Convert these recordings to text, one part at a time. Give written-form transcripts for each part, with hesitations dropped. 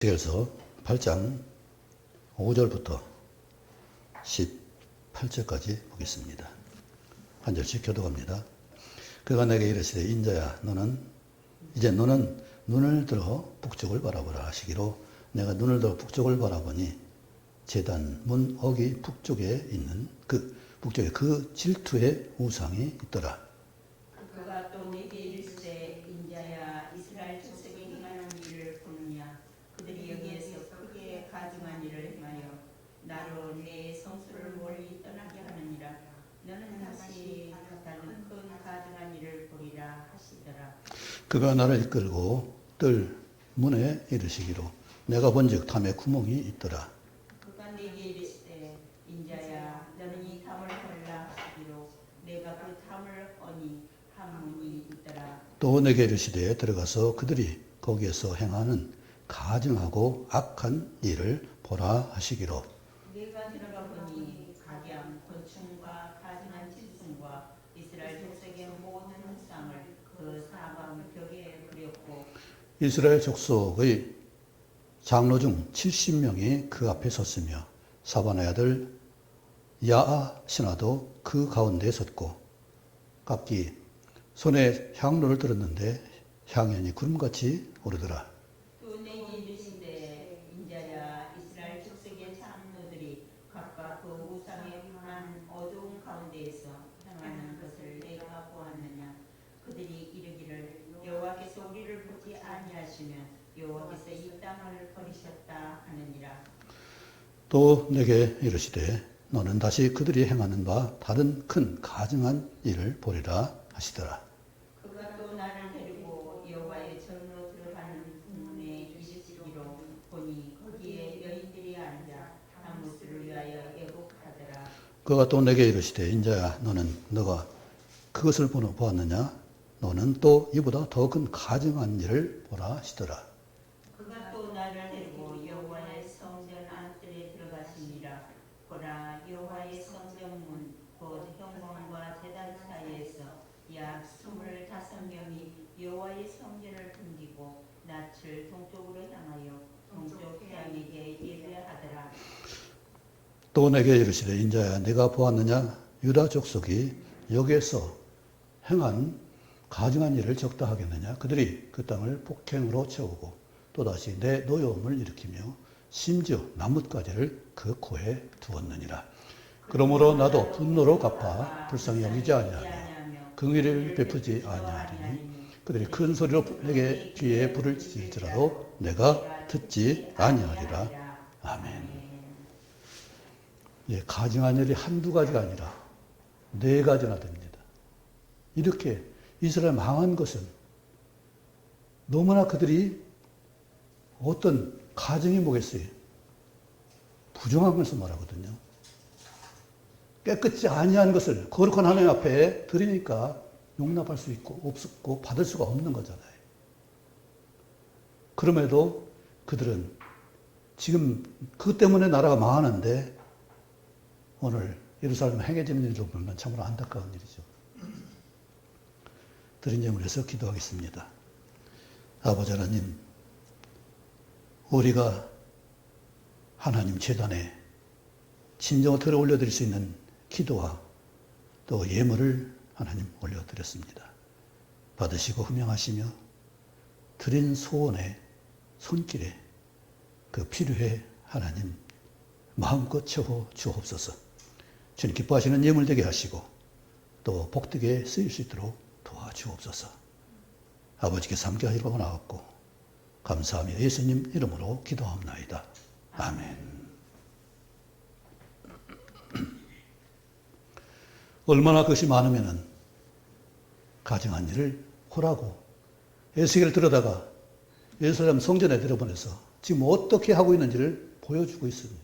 에스겔서 8장 5절부터 18절까지 보겠습니다. 한 절씩 교독합니다. 그가 내게 이르시되 인자야 너는 눈을 들어 북쪽을 바라보라 하시기로 내가 눈을 들어 북쪽을 바라보니 제단 문 어기 북쪽에 있는 북쪽에 그 질투의 우상이 있더라. 그가 또 내게 이르시되 인자야 이스라엘 족속이 행하는 일을 보느냐 그들이 여기에서 크게 가증한 일을 행하여 나로 내 성소를 멀리 떠나게 하느니라. 너는 다시 다른 큰 가증한 일을 보리라 하시더라. 그가 나를 이끌고 뜰 문에 이르시기로 내가 본즉 담에 구멍이 있더라. 그가 내게 이르시되 인자야 너는 이 담을 헐라 하시기로 내가 그 담을 허니 한 문이 있더라. 또 내게 이르시되 들어가서 그들이 거기에서 행하는 가증하고 악한 일을 보라 하시기로 내가 들어가 보니 각양 곤충과 가증한 짐승과 이스라엘 족속의 모든 우상을 그 사방 벽에 그렸고 이스라엘 족속의 장로 중 70명이 그 앞에 섰으며 사반의 아들 야아 신하도 그 가운데에 섰고 각기 손에 향로를 들었는데 향연이 구름같이 오르더라. 또 내게 이르시되 인자야 이스라엘 족속의 장로들이 각각 그 우상에 관한 어두운 가운데에서 행하는 것을 내가 보았느냐. 그들이 이르기를 여호와께서 우리를 보지 아니하시면 여호와께서 이 땅을 버리셨다 하느니라. 또 내게 이르시되 너는 다시 그들이 행하는 바 다른 큰 가증한 일을 보리라 하시더라. 그가 또 나를 데리고 여호와의 전으로 들어가는 문에 이르시기로 보니 거기에 여인들이 앉아 다무스를 위하여 애곡하더라. 그가 또 내게 이르시되 인자야 너가 그것을 보았느냐 너는 또 이보다 더 큰 가증한 일을 보라 하시더라. 그가 또 나를 데리고 여호와의 성전 안뜰에 들어가시니라. 보라 여호와의 성전문 곧 현관과 제단 사이에서 약 25명이 여호와의 성전을 등지고 낯을 동쪽으로 향하여 동쪽 태양에게 예배하더라. 또 내게 이르시되 인자야 내가 보았느냐 유다 족속이 여기에서 행한 가증한 일을 적다 하겠느냐. 그들이 그 땅을 폭행으로 채우고 또다시 내 노여움을 일으키며 심지어 나뭇가지를 그 코에 두었느니라. 그러므로 나도 분노로 갚아 불쌍히 여기지 아니하며 긍휼을 베푸지 아니하리니 그들이 큰 소리로 내게 귀에 불을 지질지라도 내가 듣지 아니하리라. 아멘. 예, 가증한 일이 한두 가지가 아니라 4가지나 됩니다. 이렇게 이스라엘 망한 것은 너무나 그들이 어떤 가증이 뭐겠어요? 부정한 것을 말하거든요. 깨끗이 아니한 것을 거룩한 하나님 앞에 드리니까 용납할 수 있고 없고 받을 수가 없는 거잖아요. 그럼에도 그들은 지금 그것 때문에 나라가 망하는데 오늘 예루살렘에 행해지는 일을 보면 참으로 안타까운 일이죠. 드린 제물에서 기도하겠습니다. 아버지 하나님, 우리가 하나님 제단에 진정을 들어 올려드릴 수 있는 기도와 또 예물을 하나님 올려드렸습니다. 받으시고 흠양하시며 드린 소원의 손길에 그 필요에 하나님 마음껏 채워 주옵소서. 주님 기뻐하시는 예물 되게 하시고 또 복되게 쓰일 수 있도록 도와주옵소서. 아버지께서 함께 하시려고 나왔고 감사하며 예수님 이름으로 기도합나이다. 아멘. 얼마나 그것이 많으면은 가증한 일을 호라고 에스겔을 들여다가 예루살렘 성전에 들여보내서 지금 어떻게 하고 있는지를 보여주고 있습니다.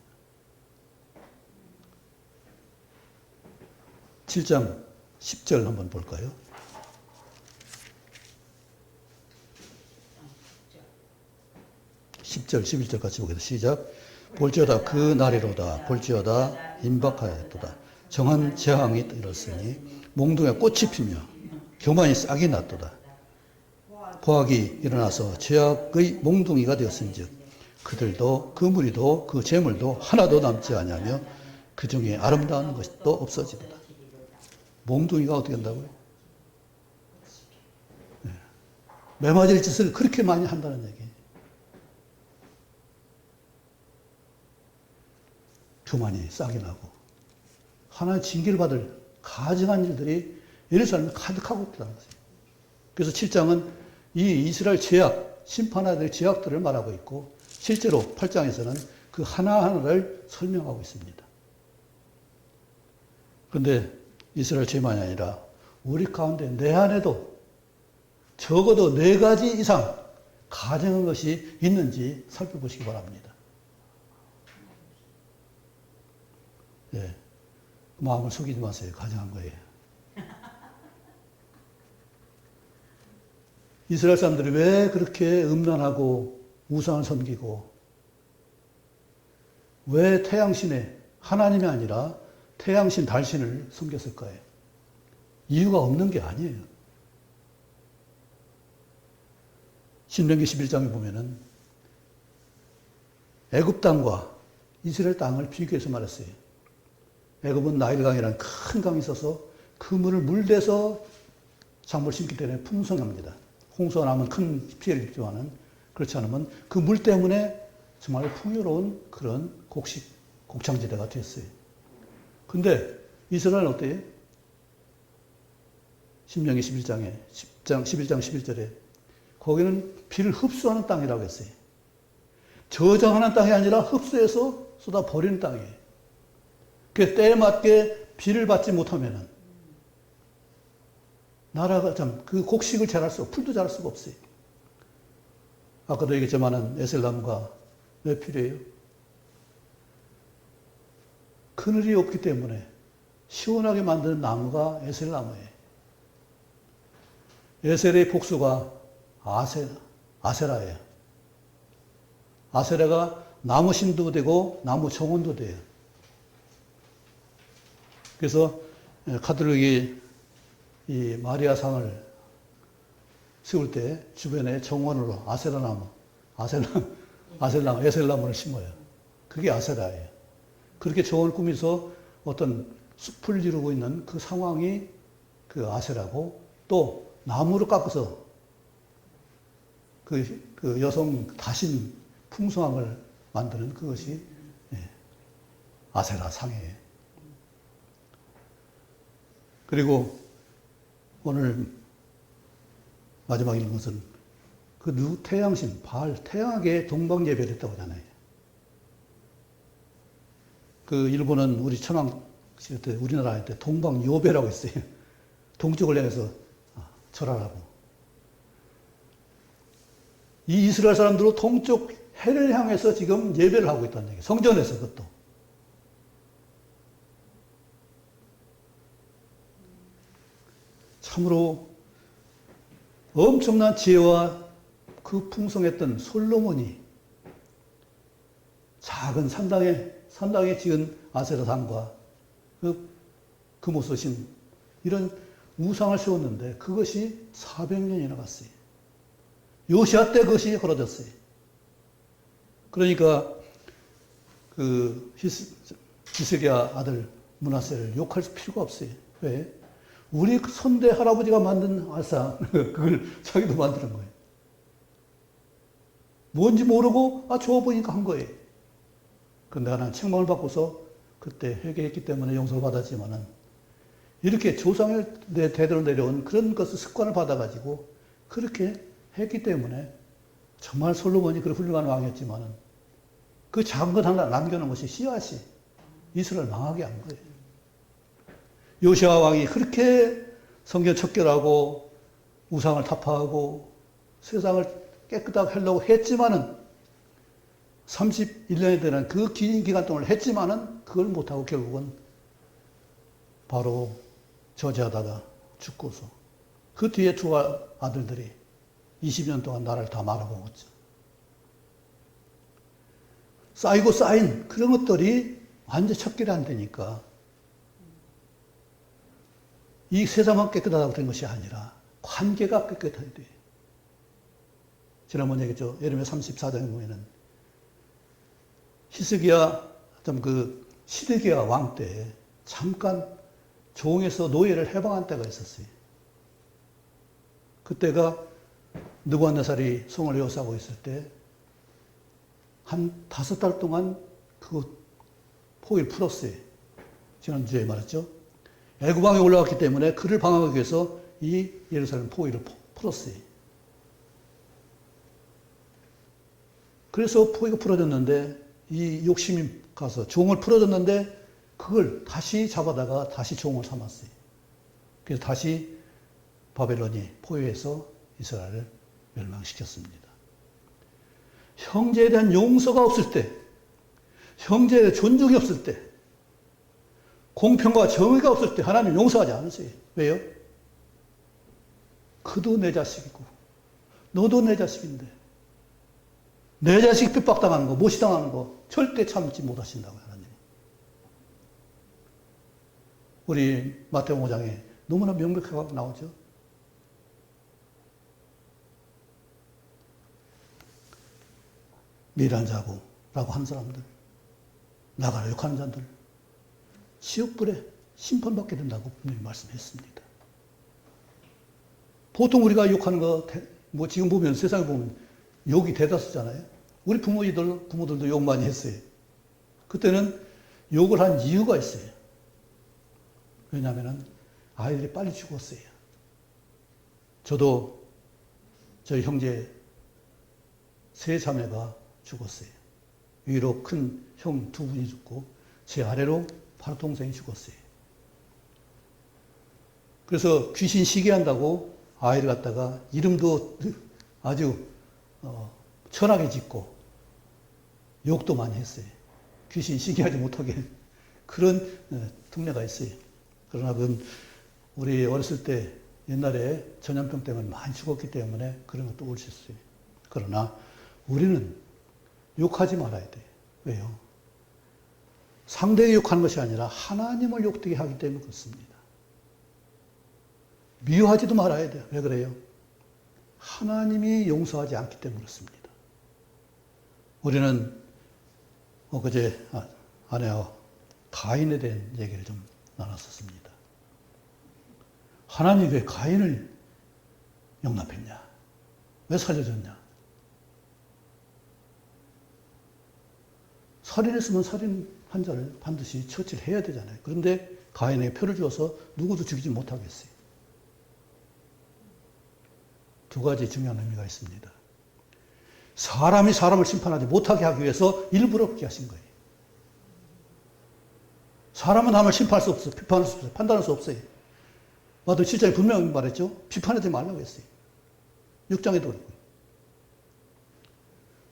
7장 10절 한번 볼까요? 10절, 11절 같이 보겠습니다. 시작. 볼지어다 그 날이로다. 볼지어다 임박하였도다. 정한 재앙이 일었으니 몽둥이가 꽃이 피며 교만이 싹이 났도다. 포악이 일어나서 죄악의 몽둥이가 되었은즉 그들도 그 무리도 그 재물도 하나도 남지 아니하며 그 중에 아름다운 것도 없어지도다. 몽둥이가 어떻게 한다고요? 네. 매맞을 짓을 그렇게 많이 한다는 얘기예요. 교만이 싹이 나고 하나의 징계를 받을 가증한 일들이 예루살렘에 가득하고 있다는 거죠. 그래서 7장은 이 이스라엘 죄악, 심판해야 될 죄악들을 말하고 있고 실제로 8장에서는 그 하나하나를 설명하고 있습니다. 그런데 이스라엘 죄만이 아니라 우리 가운데 내 안에도 적어도 4가지 이상 가증한 것이 있는지 살펴보시기 바랍니다. 예, 마음을 속이지 마세요. 가증한 거예요. 이스라엘 사람들이 왜 그렇게 음란하고 우상을 섬기고 왜 태양신에 하나님이 아니라 태양신, 달신을 섬겼을까요? 이유가 없는 게 아니에요. 신명기 11장에 보면은 애굽 땅과 이스라엘 땅을 비교해서 말했어요. 애굽은 나일강이라는 큰 강이 있어서 그 물을 물대서 작물 심기 때문에 풍성합니다. 홍수가 나면 큰 피해를 입지만은 그렇지 않으면 그 물 때문에 정말 풍요로운 그런 곡창지대가 됐어요. 근데 이스라엘은 어때요? 신명기 11장 11절에 거기는 비를 흡수하는 땅이라고 했어요. 저장하는 땅이 아니라 흡수해서 쏟아 버리는 땅이에요. 그 때에 맞게 비를 받지 못하면은 나라가 참 그 곡식을 자랄 수, 풀도 자랄 수가 없어요. 아까도 얘기했지만은 에셀나무가 왜 필요해요? 그늘이 없기 때문에 시원하게 만드는 나무가 에셀나무예요. 에셀의 복수가 아세라예요. 아세라가 나무 신도 되고 나무 정원도 돼요. 그래서 가톨릭이 이 마리아상을 세울 때 주변에 정원으로 에셀나무를 심어요. 그게 아세라예요. 그렇게 정원을 꾸미서 어떤 숲을 이루고 있는 그 상황이 그 아세라고 또 나무를 깎아서 그 여성 다신 풍성함을 만드는 그것이 아세라 상이에요. 그리고 오늘 마지막 읽은 것은 그 태양신, 태양에게 동방 예배를 했다고 하잖아요. 그 일본은 우리 천황 시대 때, 우리나라 할 때 동방 요배라고 했어요. 동쪽을 향해서 절하라고. 이 이스라엘 사람들도 동쪽 해를 향해서 지금 예배를 하고 있다는 얘기예요. 성전에서 그것도. 참으로 엄청난 지혜와 그 풍성했던 솔로몬이 작은 산당에 지은 아세라상과 그 금옷 쓰신 이런 우상을 세웠는데 그것이 400년이나 갔어요. 요시아 때 그것이 벌어졌어요. 그러니까 그 히스기야 아들 므낫세를 욕할 필요가 없어요. 왜? 우리 선대 할아버지가 만든 아상 그걸 자기도 만드는 거예요. 뭔지 모르고 좋아 보이니까 한 거예요. 그런데 나는 책망을 받고서 그때 회개했기 때문에 용서를 받았지만은 이렇게 조상의 대대로 내려온 그런 것을 습관을 받아가지고 그렇게 했기 때문에 정말 솔로몬이 그런 훌륭한 왕이었지만은 그 작은 것 하나 남겨놓은 것이 씨앗이 이스라엘 망하게 한 거예요. 요시아 왕이 그렇게 성전 척결하고 우상을 타파하고 세상을 깨끗하게 하려고 했지만은 31년에 되는 그 긴 기간 동안 했지만은 그걸 못하고 결국은 바로 저지하다가 죽고서 그 뒤에 두 아들들이 20년 동안 나라를 다 말아먹었죠. 쌓이고 쌓인 그런 것들이 완전 척결이 안 되니까 이 세상만 깨끗하다고 된 것이 아니라 관계가 깨끗해야 돼. 지난번에 얘기했죠. 예레미야 34장에 보면은 히스기야, 시드기야 왕 때 잠깐 종에서 노예를 해방한 때가 있었어요. 그때가 느부갓네살이 성을 에워싸고 있을 때 한 5달 동안 그 포위를 풀었어요. 지난주에 말했죠. 애굽왕이 올라왔기 때문에 그를 방어하기 위해서 이 예루살렘 포위를 풀었어요. 그래서 포위가 풀어졌는데 이 욕심이 가서 종을 풀어줬는데 그걸 다시 잡아다가 다시 종을 삼았어요. 그래서 다시 바벨론이 포위해서 이스라엘을 멸망시켰습니다. 형제에 대한 용서가 없을 때, 형제에 대한 존중이 없을 때, 공평과 정의가 없을 때 하나님 용서하지 않으세요. 왜요? 그도 내 자식이고 너도 내 자식인데 내 자식 핍박당하는 거, 모시당하는 거 절대 참지 못하신다고요. 하나님. 우리 마태복음 5장에 너무나 명백하게 나오죠. 미란 자고라고 하는 사람들, 나가라 욕하는 자들, 지옥불에 심판받게 된다고 분명히 말씀했습니다. 보통 우리가 욕하는 거, 지금 보면, 세상에 보면 욕이 대다수잖아요. 우리 부모들도 욕 많이 했어요. 그때는 욕을 한 이유가 있어요. 왜냐하면 아이들이 빨리 죽었어요. 저도 저희 형제 3자매가 죽었어요. 위로 큰 형 2분이 죽고 제 아래로 바로 동생이 죽었어요. 그래서 귀신 시기한다고 아이를 갖다가 이름도 아주 천하게 짓고 욕도 많이 했어요. 귀신 시기하지 못하게 그런 특례가 있어요. 그러나 그건 우리 어렸을 때 옛날에 전염병 때문에 많이 죽었기 때문에 그런 것도 올 수 있어요. 그러나 우리는 욕하지 말아야 돼요. 왜요? 상대에 욕하는 것이 아니라 하나님을 욕되게 하기 때문에 그렇습니다. 미워하지도 말아야 돼요. 왜 그래요? 하나님이 용서하지 않기 때문에 그렇습니다. 우리는 그제 아내와 가인에 대한 얘기를 좀 나눴었습니다. 하나님이 왜 가인을 용납했냐? 왜 살려줬냐? 살인했으면 살인 판자를 반드시 처치를 해야 되잖아요. 그런데 가인에게 표를 주어서 누구도 죽이지 못하게 했어요. 2가지 중요한 의미가 있습니다. 사람이 사람을 심판하지 못하게 하기 위해서 일부러 그렇게 하신 거예요. 사람은 남을 심판할 수 없어요. 비판할 수 없어요. 판단할 수 없어요. 마도 7장에 분명히 말했죠. 비판하지 말라고 했어요. 6장에도 그렇고요.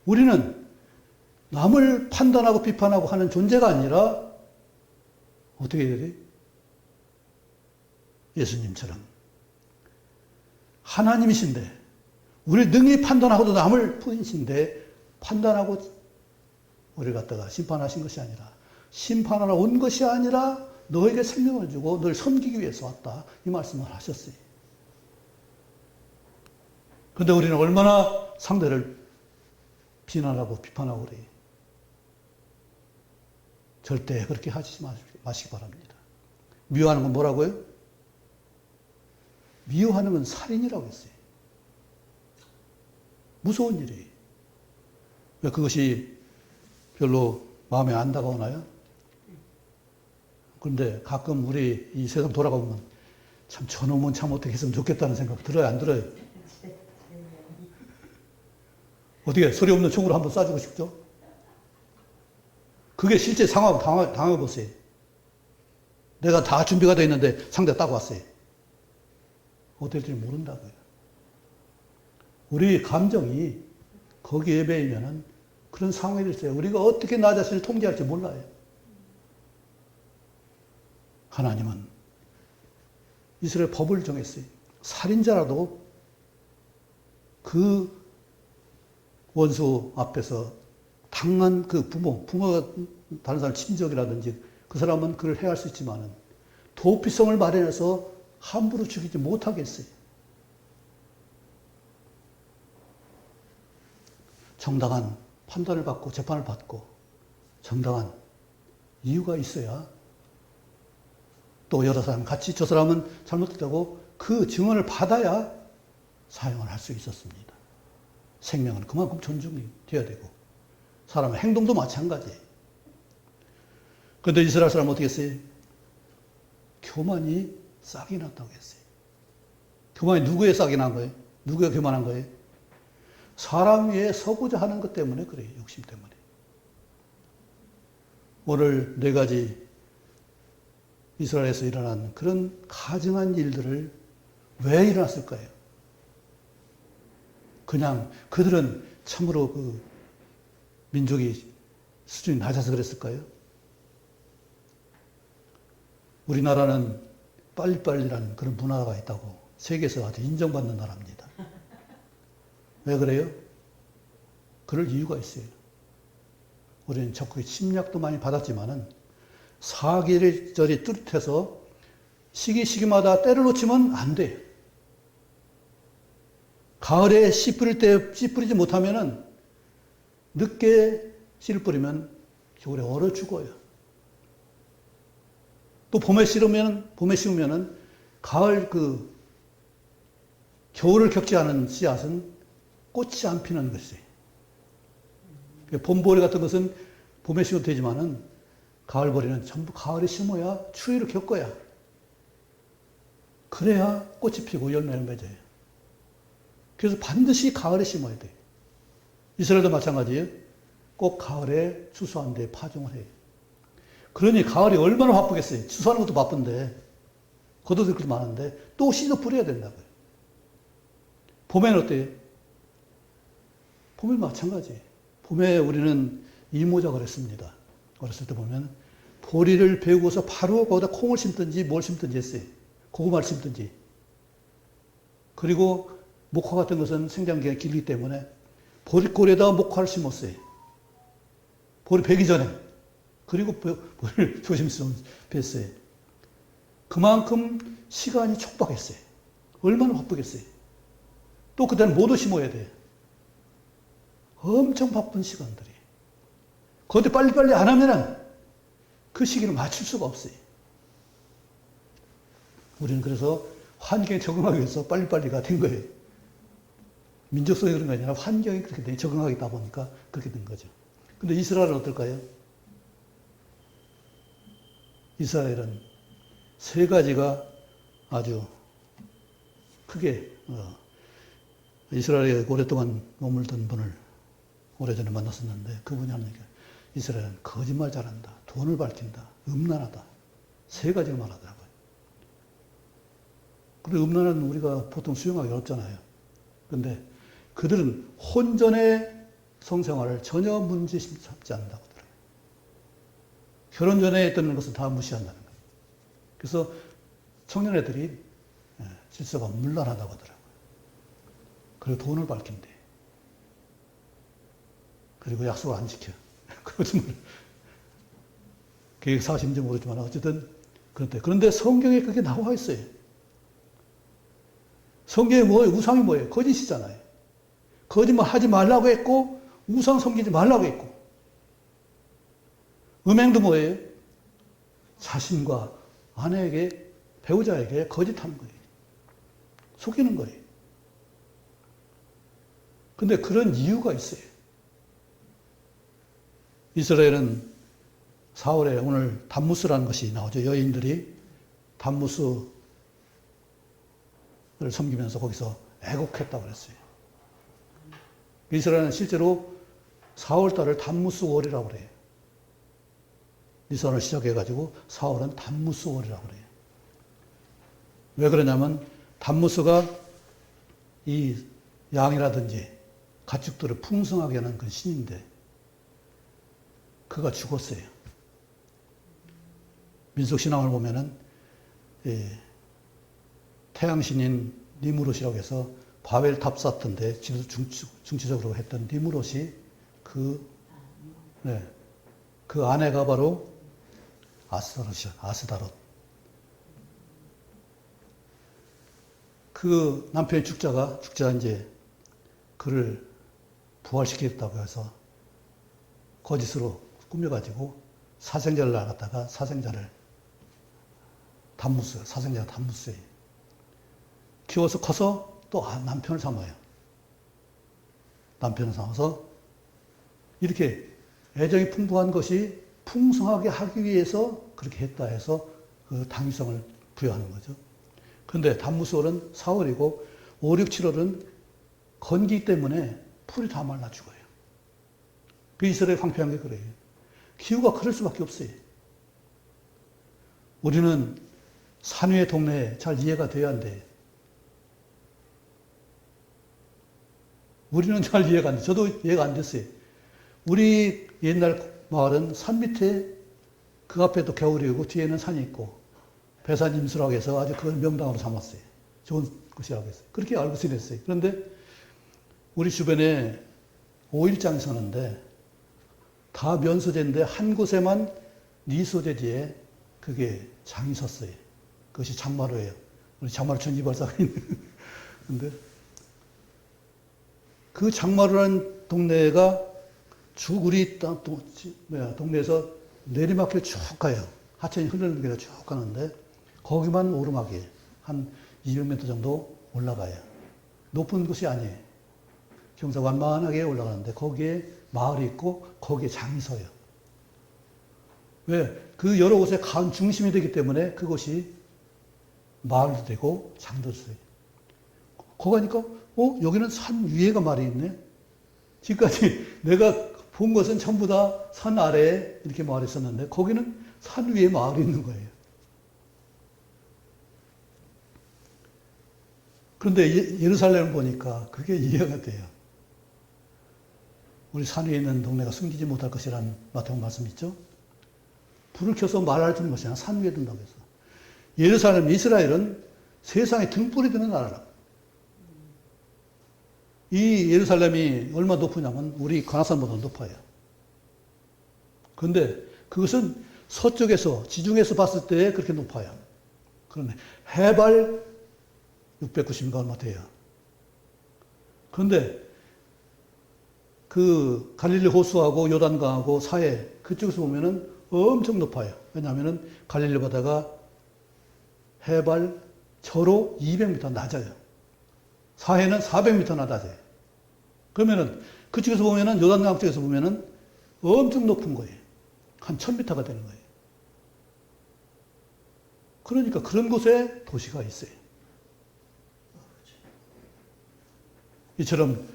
우리는 남을 판단하고 비판하고 하는 존재가 아니라 어떻게 해야 돼? 예수님처럼 하나님이신데 우리 능히 판단하고도 남을 부인신데 판단하고 우리를 갖다가 심판하신 것이 아니라 심판하러 온 것이 아니라 너에게 생명을 주고 너를 섬기기 위해서 왔다. 이 말씀을 하셨어요. 그런데 우리는 얼마나 상대를 비난하고 비판하고 그래요. 절대 그렇게 하시지 마시기 바랍니다. 미워하는 건 뭐라고요? 미워하는 건 살인이라고 했어요. 무서운 일이에요. 왜 그것이 별로 마음에 안 다가오나요? 그런데 가끔 우리 이 세상 돌아가보면 참 저놈은 참 어떻게 했으면 좋겠다는 생각 들어요? 안 들어요? 어떻게 소리 없는 총으로 한번 쏴주고 싶죠? 그게 실제 상황 당해보세요. 내가 다 준비가 되어 있는데 상대가 딱 왔어요. 어떨 줄 모른다고요. 우리 감정이 거기에 배이면은 그런 상황이 있어요. 우리가 어떻게 나 자신을 통제할지 몰라요. 하나님은 이스라엘 법을 정했어요. 살인자라도 그 원수 앞에서 당한 그 부모가 다른 사람 친족이라든지 그 사람은 그걸 해할 수 있지만은 도피성을 마련해서 함부로 죽이지 못하게 했어요. 정당한 판단을 받고 재판을 받고 정당한 이유가 있어야 또 여러 사람 같이 저 사람은 잘못했다고 그 증언을 받아야 사형을 할 수 있었습니다. 생명은 그만큼 존중이 되어야 되고 사람의 행동도 마찬가지예요. 그런데 이스라엘 사람은 어떻게 했어요? 교만이 싹이 났다고 했어요. 교만이 누구의 싹이 난 거예요? 누구가 교만한 거예요? 사람 위에 서고자 하는 것 때문에 그래요. 욕심 때문에. 오늘 네 가지 이스라엘에서 일어난 그런 가증한 일들을 왜 일어났을까요? 그냥 그들은 참으로 그 민족이 수준이 낮아서 그랬을까요? 우리나라는 빨리빨리라는 그런 문화가 있다고 세계에서 아주 인정받는 나라입니다. 왜 그래요? 그럴 이유가 있어요. 우리는 적극 침략도 많이 받았지만은 사계절이 뚜렷해서 시기마다 때를 놓치면 안 돼요. 가을에 씨 뿌릴 때 씨 뿌리지 못하면은 늦게 씨를 뿌리면 겨울에 얼어 죽어요. 또 봄에 심으면은 가을 겨울을 겪지 않은 씨앗은 꽃이 안 피는 것이에요. 봄보리 같은 것은 봄에 심어도 되지만은 가을보리는 전부 가을에 심어야 추위를 겪어야 그래야 꽃이 피고 열매를 맺어요. 그래서 반드시 가을에 심어야 돼요. 이스라엘도 마찬가지예요. 꼭 가을에 추수한 데 파종을 해요. 그러니 가을이 얼마나 바쁘겠어요. 추수하는 것도 바쁜데 걷어들 것도 많은데 또 씨도 뿌려야 된다고요. 봄에는 어때요? 봄에 마찬가지예요. 봄에 우리는 이모작을 했습니다. 어렸을 때 보면 보리를 베고서 바로 거기다 콩을 심든지 뭘 심든지 했어요. 고구마를 심든지. 그리고 목화 같은 것은 생장기가 길기 때문에 보리골에다가 목화를 심었어요. 보리 베기 전에. 그리고 보리를 조심스러운 뱄어요. 그만큼 시간이 촉박했어요. 얼마나 바쁘겠어요. 또 그때는 모두 심어야 돼요. 엄청 바쁜 시간들이. 그런데 빨리빨리 안 하면은 그 시기를 맞출 수가 없어요. 우리는 그래서 환경에 적응하기 위해서 빨리빨리가 된 거예요. 민족성이 그런 게 아니라 환경이 그렇게 적응하겠다 보니까 그렇게 된 거죠. 근데 이스라엘은 어떨까요? 이스라엘은 세 가지가 아주 크게, 이스라엘에 오랫동안 머물던 분을 오래전에 만났었는데 그분이 하는 얘기가 이스라엘은 거짓말 잘한다, 돈을 밝힌다, 음란하다. 세 가지를 말하더라고요. 근데 음란은 우리가 보통 수용하기 어렵잖아요. 근데 그들은 혼전의 성생활을 전혀 문제 삼지 않는다고 하더라고요. 결혼 전에 했던 것은 다 무시한다는 거예요. 그래서 청년애들이 질서가 문란하다고 하더라고요. 그리고 돈을 밝힌대. 그리고 약속을 안 지켜. 거짓말. 그게 사실인지 모르지만 어쨌든 그런데. 그런데 성경에 그게 나와 있어요. 성경에 뭐예요? 우상이 뭐예요? 거짓이잖아요. 거짓말 하지 말라고 했고 우상 섬기지 말라고 했고 음행도 뭐예요? 자신과 아내에게 배우자에게 거짓하는 거예요. 속이는 거예요. 근데 그런 이유가 있어요. 이스라엘은 4월에 오늘 담무스라는 것이 나오죠. 여인들이 담무스를 섬기면서 거기서 애곡했다고 그랬어요. 이스라엘은 실제로 4월달을 담무스월이라고 그래요. 니산을 시작해가지고 4월은 담무스월이라고 그래요. 왜 그러냐면 담무스가 이 양이라든지 가축들을 풍성하게 하는 그 신인데 그가 죽었어요. 민속신앙을 보면은 태양신인 니무롯이라고 해서 바벨탑 쌓던데 중추적으로 했던 니무롯이 그 아내가 바로 아스다롯. 그 남편이 죽자 이제 그를 부활시키겠다고 해서 거짓으로 꾸며가지고 사생자를 낳았다가 사생자가 단무스에 키워서 커서 또 남편을 삼아요. 남편을 삼아서 이렇게 애정이 풍부한 것이 풍성하게 하기 위해서 그렇게 했다 해서 그 당위성을 부여하는 거죠. 그런데 단무스월은 4월이고 5, 6, 7월은 건기 때문에 풀이 다 말라 죽어요. 그 이스라엘 황폐한 게 그래요. 기후가 그럴 수밖에 없어요. 우리는 산 위의 동네에 잘 이해가 돼야 안 돼요. 우리는 잘 이해가 안 돼. 저도 이해가 안 됐어요. 우리 옛날 마을은 산 밑에 그 앞에도 겨울이고 뒤에는 산이 있고 배산 임수라고 해서 아주 그걸 명당으로 삼았어요. 좋은 곳이라고 했어요. 그렇게 알고 지냈어요. 그런데 우리 주변에 5일장이 서는데 다 면소재인데 한 곳에만 니소재지에 그게 장이 섰어요. 그것이 장마루예요. 우리 장마루 전이발사가 있는. 근데 그 장마루라는 동네가 우리 동네에서 내리막길 쭉 가요. 하천이 흐르는 길에 쭉 가는데 거기만 오르막이에요. 한 200m 정도 올라가요. 높은 곳이 아니에요. 경사 완만하게 올라가는데 거기에 마을이 있고 거기에 장이 서요. 왜? 그 여러 곳에 간 중심이 되기 때문에 그곳이 마을도 되고 장도 써요. 거기 가니까 여기는 산 위에가 말이 있네. 지금까지 내가 본 것은 전부 다 산 아래에 이렇게 마을이 있었는데 거기는 산 위에 마을이 있는 거예요. 그런데 예루살렘을 보니까 그게 이해가 돼요. 우리 산 위에 있는 동네가 숨기지 못할 것이라는 마태복음 말씀 있죠? 불을 켜서 말할 수 있는 것이 아니라 산 위에 둔다고 해서. 예루살렘, 이스라엘은 세상에 등불이 되는 나라라. 이 예루살렘이 얼마나 높으냐면 우리 관악산보다 높아요. 그런데 그것은 서쪽에서, 지중해에서 봤을 때 그렇게 높아요. 그런데 해발 690인가 얼마 돼요. 그런데 그 갈릴리 호수하고 요단강하고 사해 그쪽에서 보면은 엄청 높아요. 왜냐하면은 갈릴리 바다가 해발 저로 200m 낮아요. 사해는 400m 낮아요. 그러면은 그쪽에서 보면은 요단강 쪽에서 보면은 엄청 높은 거예요. 한 1000m가 되는 거예요. 그러니까 그런 곳에 도시가 있어요. 이처럼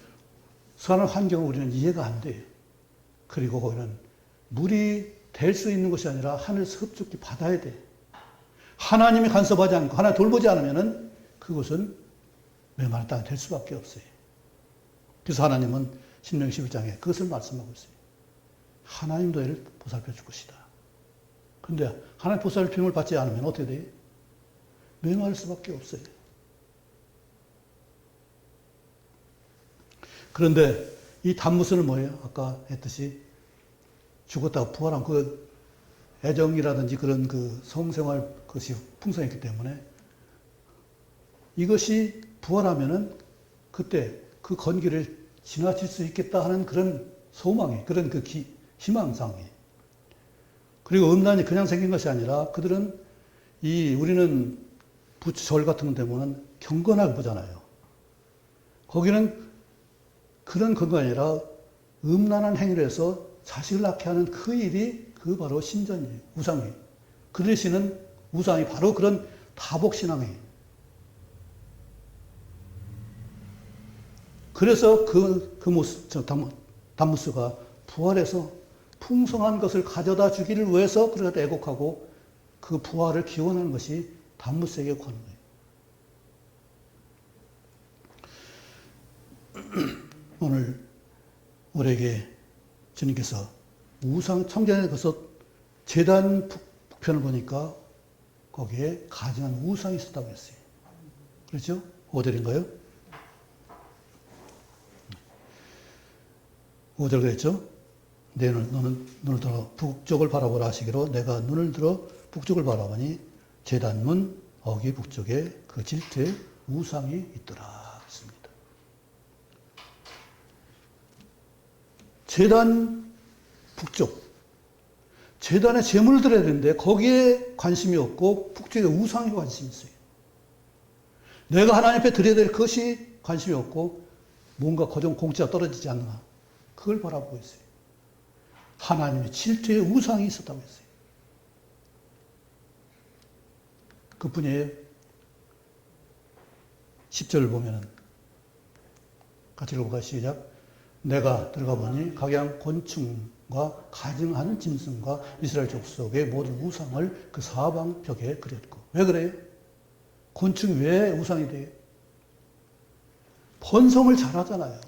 사는 환경을 우리는 이해가 안 돼요. 그리고 거기는 물이 될 수 있는 것이 아니라 하늘에서 흡족히 받아야 돼. 하나님이 간섭하지 않고 하나님 돌보지 않으면은 그것은 메마른 땅이 될 수밖에 없어요. 그래서 하나님은 신명기 11장에 그것을 말씀하고 있어요. 하나님 너희를 보살펴 줄 것이다. 그런데 하나님 보살핌을 받지 않으면 어떻게 돼요? 메마를 수밖에 없어요. 그런데 이 단무스는 뭐예요? 아까 했듯이 죽었다가 부활한 그 애정이라든지 그런 그 성생활 그것이 풍성했기 때문에 이것이 부활하면은 그때 그 건기를 지나칠 수 있겠다 하는 그런 소망이, 그런 그 희망상이. 그리고 음란이 그냥 생긴 것이 아니라 그들은 우리는 절 같은 데 보면 경건하게 보잖아요. 거기는 그런 건강이 아니라 음란한 행위를 해서 자식을 낳게 하는 그 일이 그 바로 신전이에요. 우상이에요. 그들이 신은 우상이 바로 그런 다복신앙이에요. 그래서 단무스가 부활해서 풍성한 것을 가져다 주기를 위해서 그렇게 애곡하고 그 부활을 기원하는 것이 단무스에게 구하는 거예요. 오늘 우리에게 주님께서 우상 청전에 가서 제단 북편을 보니까 거기에 가증한 우상이 있었다고 했어요. 그렇죠? 5절인가요? 5절 그랬죠? 너는 눈을 들어 북쪽을 바라보라 하시기로 내가 눈을 들어 북쪽을 바라보니 제단문 어기 북쪽에 그 질투에 우상이 있더라 했습니다. 제단 북쪽 제단에 제물을 드려야 되는데 거기에 관심이 없고 북쪽에 우상에 관심이 있어요. 내가 하나님 앞에 드려야 될 것이 관심이 없고 뭔가 고정 공치가 떨어지지 않나 그걸 바라보고 있어요. 하나님의 질투의 우상이 있었다고 했어요. 그뿐이에요. 10절을 보면은 같이 읽어볼까요? 시작. 내가 들어가 보니 각양 곤충과 가증하는 짐승과 이스라엘 족속의 모든 우상을 그 사방 벽에 그렸고. 왜 그래요? 곤충이 왜 우상이 돼요? 번성을 잘하잖아요.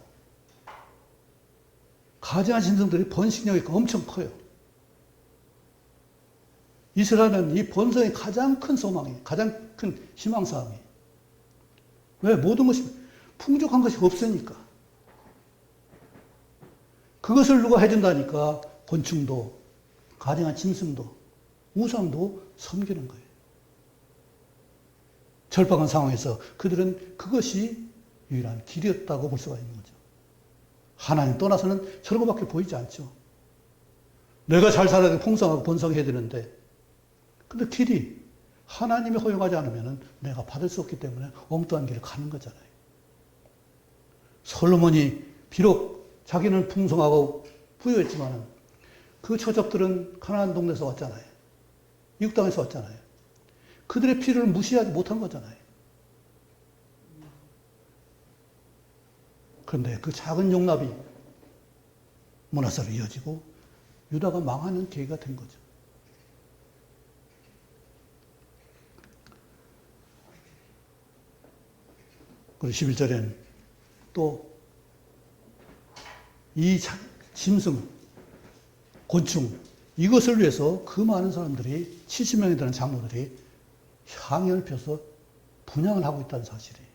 가증한 짐승들이 번식력이 엄청 커요. 이스라엘은 이 번성이 가장 큰 소망이에요. 가장 큰 희망사항이에요. 왜? 모든 것이 풍족한 것이 없으니까. 그것을 누가 해준다니까 곤충도 가증한 짐승도 우상도 섬기는 거예요. 절박한 상황에서 그들은 그것이 유일한 길이었다고 볼 수가 있는 거죠. 하나님 떠나서는 저런 것밖에 보이지 않죠. 내가 잘 살아야 되고 풍성하고 번성해야 되는데 근데 길이 하나님이 허용하지 않으면 내가 받을 수 없기 때문에 엉뚱한 길을 가는 거잖아요. 솔로몬이 비록 자기는 풍성하고 부유했지만 그 처적들은 가나안 동네에서 왔잖아요. 이국 땅에서 왔잖아요. 그들의 필요를 무시하지 못한 거잖아요. 그런데 그 작은 용납이 문화사로 이어지고 유다가 망하는 계기가 된 거죠. 그리고 11절에는 또 이 짐승, 곤충 이것을 위해서 그 많은 사람들이 70명이 되는 장로들이 향연을 펴서 분향을 하고 있다는 사실이에요.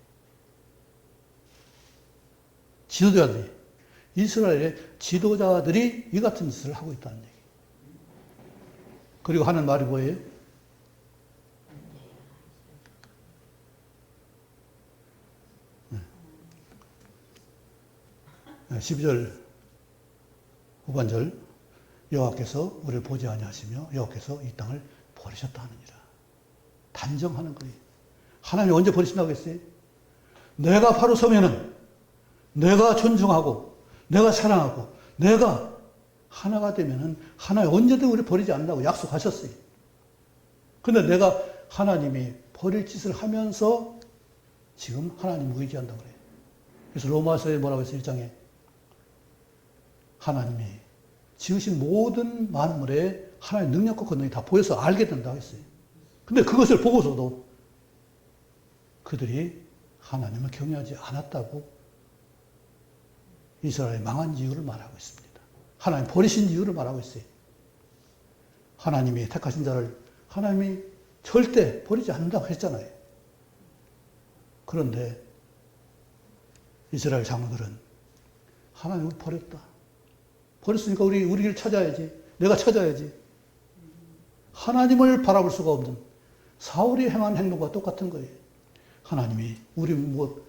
지도자들이 이스라엘의 지도자들이 이 같은 짓을 하고 있다는 얘기. 그리고 하는 말이 뭐예요? 12절 후반절 여호와께서 우리를 보지 아니하시며 여호와께서 이 땅을 버리셨다 하느니라. 단정하는 거예요. 하나님이 언제 버리신다고 했어요? 내가 바로 서면은 내가 존중하고 내가 사랑하고 내가 하나가 되면은 하나님 언제든 우리 버리지 않는다고 약속하셨어요. 그런데 내가 하나님이 버릴 짓을 하면서 지금 하나님 의지한다고 그래요. 그래서 로마서에 뭐라고 했어요? 1장에 하나님이 지으신 모든 만물에 하나님의 능력과 권능이 다 보여서 알게 된다고 했어요. 근데 그것을 보고서도 그들이 하나님을 경외하지 않았다고 이스라엘의 망한 이유를 말하고 있습니다. 하나님 버리신 이유를 말하고 있어요. 하나님이 택하신 자를 하나님이 절대 버리지 않는다고 했잖아요. 그런데 이스라엘 장로들은 하나님을 버렸다. 버렸으니까 우리 길 찾아야지. 내가 찾아야지. 하나님을 바라볼 수가 없는 사울이 행한 행동과 똑같은 거예요. 하나님이 우리 뭐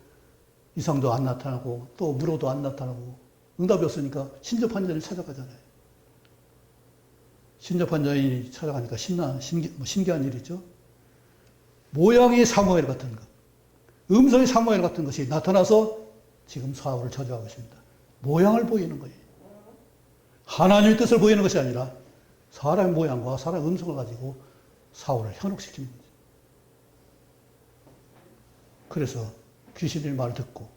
이상도 안 나타나고 또 물어도 안 나타나고 응답이 없으니까 신접한 자를 찾아가잖아요. 신접한 자인이 찾아가니까 신기한 일이죠. 모양이 사무엘 같은 것, 음성이 사무엘 같은 것이 나타나서 지금 사울을 저주하고 있습니다. 모양을 보이는 거예요. 하나님의 뜻을 보이는 것이 아니라 사람의 모양과 사람의 음성을 가지고 사울을 현혹시키는 거죠. 그래서 귀신의 말을 듣고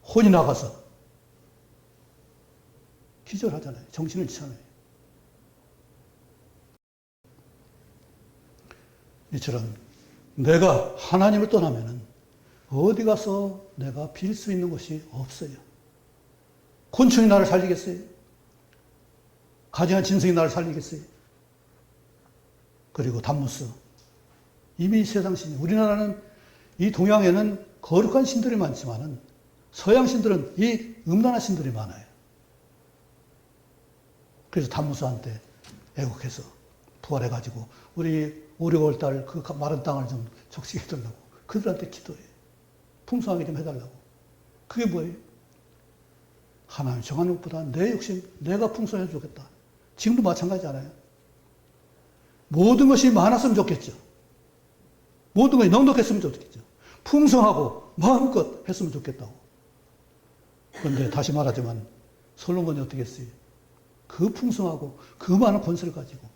혼이 나가서 기절하잖아요. 정신을 잃잖아요. 이처럼 내가 하나님을 떠나면은 어디 가서 내가 빌 수 있는 곳이 없어요. 곤충이 나를 살리겠어요? 가증한 짐승이 나를 살리겠어요? 그리고 담무스. 이미 세상 신, 우리나라는 이 동양에는 거룩한 신들이 많지만은 서양 신들은 이 음란한 신들이 많아요. 그래서 담무스한테 애국해서 부활해가지고 우리 5, 6월 달 그 마른 땅을 좀 적시게 해달라고 그들한테 기도해. 풍성하게 좀 해달라고. 그게 뭐예요? 하나님 정한 것보다 내 욕심, 내가 풍성해 주겠다. 지금도 마찬가지잖아요. 모든 것이 많았으면 좋겠죠. 모든 것이 넉넉했으면 좋겠죠. 풍성하고 마음껏 했으면 좋겠다고. 그런데 다시 말하지만 솔로몬이 어떻게 했어요? 그 풍성하고 그 많은 권세를 가지고